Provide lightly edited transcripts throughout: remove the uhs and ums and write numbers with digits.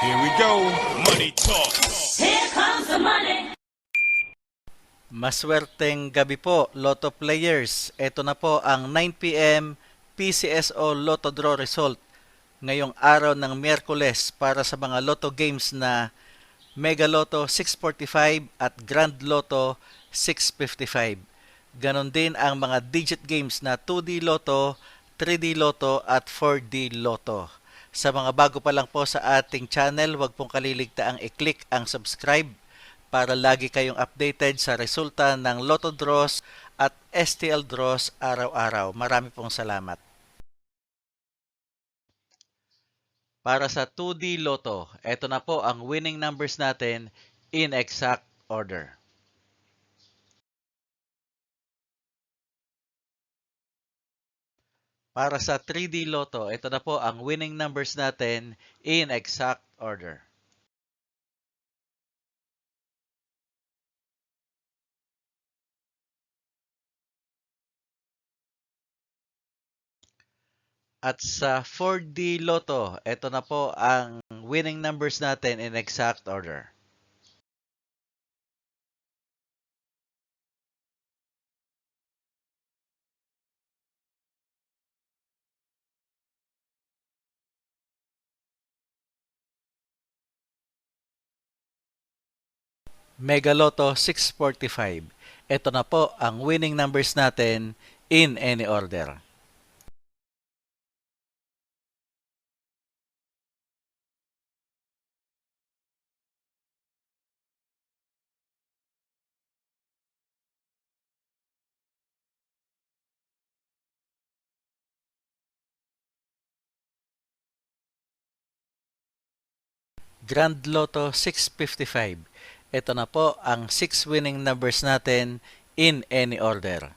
Here we go. Money talk. Here comes the money. Maswerteng gabi po, Lotto players. Ito na po ang 9 p.m. PCSO Lotto Draw result ngayong araw ng Miyerkules para sa mga Lotto games na Mega Lotto 645 at Grand Lotto 655. Ganon din ang mga digit games na 2D Lotto, 3D Lotto at 4D Lotto. Sa mga bago pa lang po sa ating channel, huwag pong kaliligtaang i-click ang subscribe para lagi kayong updated sa resulta ng Lotto Draws at STL Draws araw-araw. Marami pong salamat. Para sa 2D Lotto, ito na po ang winning numbers natin in exact order. Para sa 3D Lotto, ito na po ang winning numbers natin in exact order. At sa 4D Lotto, ito na po ang winning numbers natin in exact order. Mega Lotto 645. Ito na po ang winning numbers natin in any order. Grand Lotto 655. Ito na po ang 6 winning numbers natin in any order.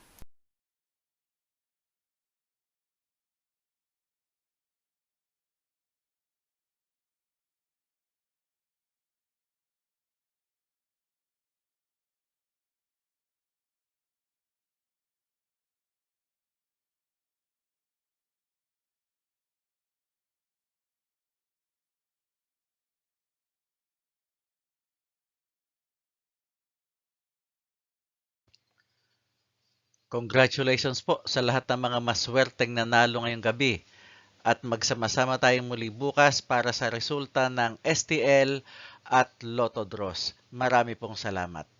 Congratulations po sa lahat ng mga maswerteng nanalo ngayong gabi. At magsama-sama tayong muli bukas para sa resulta ng STL at Lotto Draws. Marami pong salamat.